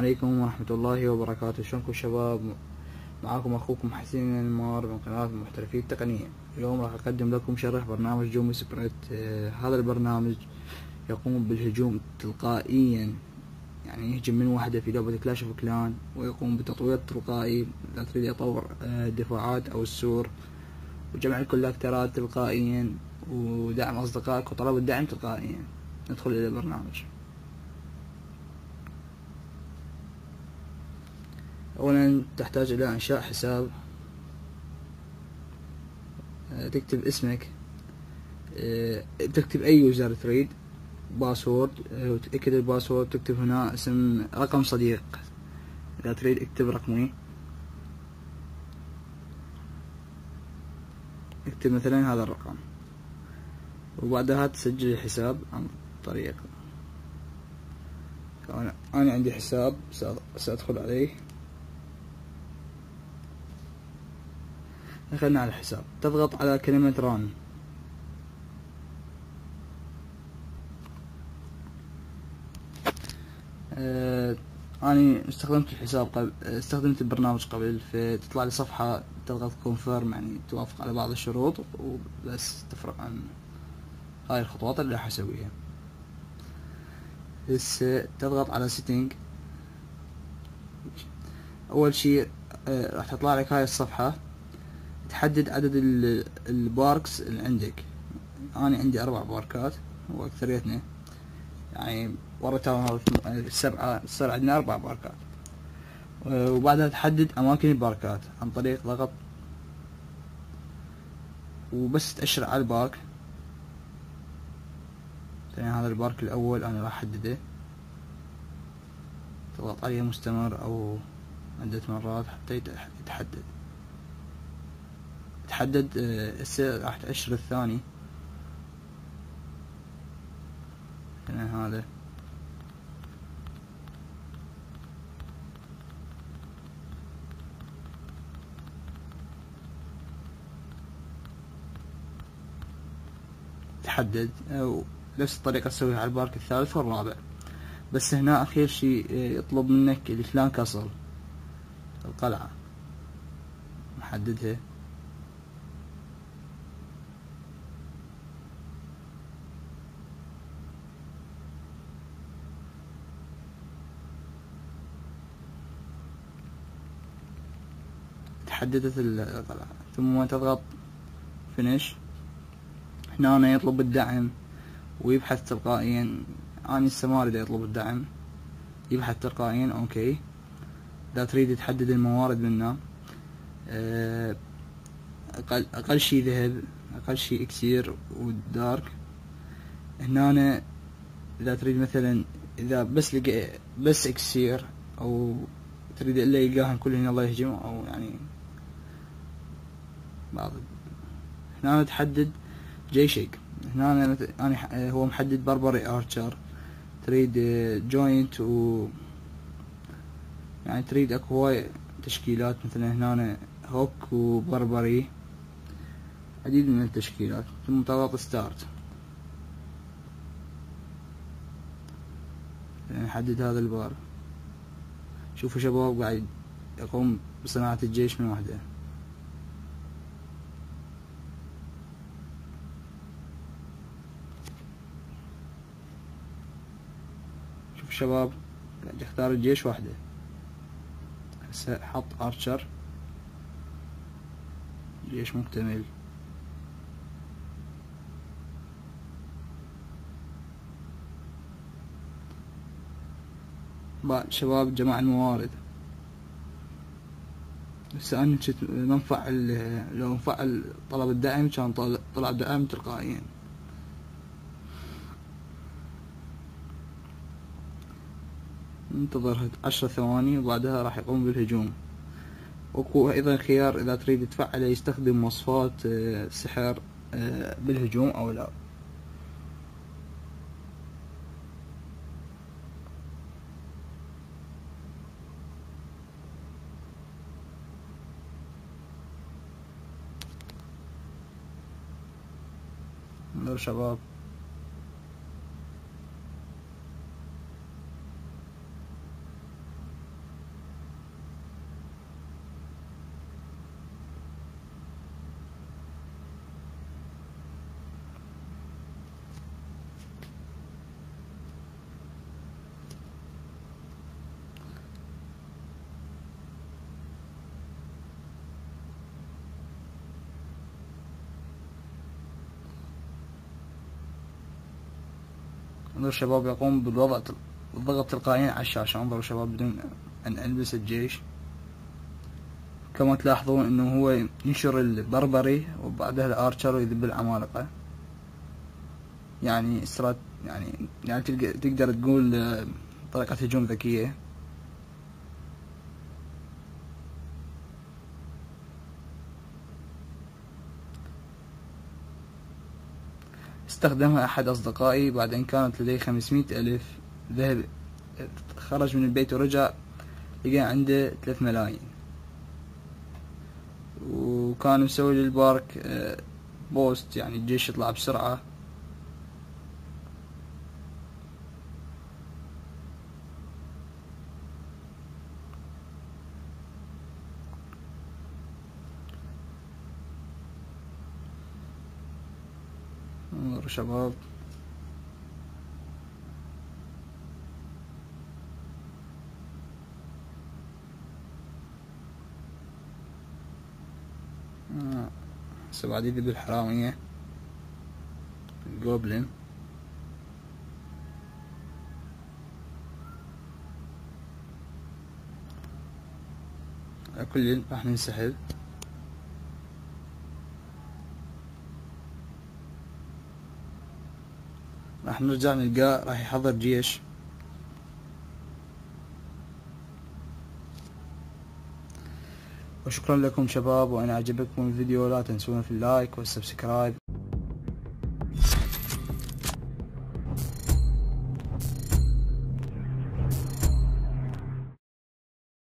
عليكم ورحمة الله وبركاته. شلونكم شباب؟ معاكم أخوكم حسين المار من قناة المحترفين التقنية. اليوم راح أقدم لكم شرح برنامج جومي سبريت. هذا البرنامج يقوم بالهجوم تلقائيا، يعني يهجم من وحده في لعبة كلاش اوف كلان، ويقوم بتطوير تلقائي إذا تريد يطور الدفاعات أو السور، وجمع الكولكترات تلقائيا، ودعم أصدقائك وطلب الدعم تلقائيا. ندخل إلى البرنامج. أولا تحتاج إلى إنشاء حساب. تكتب اسمك، تكتب أي يوزر تريد، باسورد، وتأكد الباسورد. تكتب هنا اسم رقم صديق، إذا تريد اكتب رقمي، اكتب مثلا هذا الرقم، وبعدها تسجل الحساب عن طريق أنا عندي حساب سأدخل عليه. دخلنا على الحساب، تضغط على كلمة ران. أنا استخدمت البرنامج قبل، فتطلع لي صفحة تضغط كونفيرم، يعني توافق على بعض الشروط وبس، تفرق عن هاي الخطوات اللي راح أسويها. هسه تضغط على سيتنج. أول شي راح تطلع لك هاي الصفحة، تحدد عدد الباركس اللي عندك. أنا عندي 4 باركات وأكثريتنا يعني ورا تاون 7، صار عندنا 4 باركات. وبعدها تحدد أماكن الباركات عن طريق ضغط، وبس تأشر على البارك. مثلا هذا البارك الأول أنا راح أحدده، تضغط عليه مستمر أو عدة مرات حتى تحدد. هسه راح تأشر الثاني، مثلا هذا. تحدد نفس الطريقة تسويها على البارك الثالث والرابع. بس هنا أخير شي يطلب منك الكلان كاسل، القلعة، محددها. تحددت القلعة، ثم تضغط فينيش. هنا يطلب الدعم ويبحث تلقائيا. أنا السماري إذا يطلب الدعم يبحث تلقائيا. أوكي. إذا تريد تحدد الموارد منه، أقل شي ذهب، أقل شي إكسير ودارك. هنا إذا تريد مثلا إذا بس إكسير، أو تريد إلا يلقاهن كلهن الله يهجم، أو يعني بعض. هنا تحدد جيشك. هنا أنا هو محدد بربري أرشر. تريد جوينت، يعني تريد اكو هواي تشكيلات، مثلا هنا هوك وبربري، عديد من التشكيلات. ثم تضغط ستارت، يعني نحدد هذا البار. شوفوا شباب قاعد يقوم بصناعة الجيش من وحده. شوف شباب قاعد يختار الجيش وحده. هسه حط ارشر، جيش مكتمل. شباب جمع الموارد. هسه انا كنت لو نفعل طلب الدعم كان طلع دعم تلقائيا. انتظر 10 ثواني وبعدها راح يقوم بالهجوم. وكو ايضا خيار اذا تريد تفعله يستخدم مواصفات سحر بالهجوم او لا. انظر شباب، انظر شباب يقوم بالضغط تلقائيا على الشاشة. انظروا شباب بدون ان البس الجيش. كما تلاحظون انه هو ينشر البربري وبعدها الارشر ويذب العمالقة. يعني يعني تقدر تقول طريقة هجوم ذكية. استخدمها أحد أصدقائي بعد أن كانت لديه 500 ألف. خرج من البيت ورجع لقى عنده 3 ملايين، وكان مسوي للبارك بوست يعني الجيش يطلع بسرعة. انظروا شباب، هسه بعد يذبح الحرامية الجوبلين. على كل راح ننسحب. راح نرجع نلقاه راح يحضر جيش. وشكرا لكم شباب، وإن أعجبكم الفيديو لا تنسون في اللايك والسبسكرايب.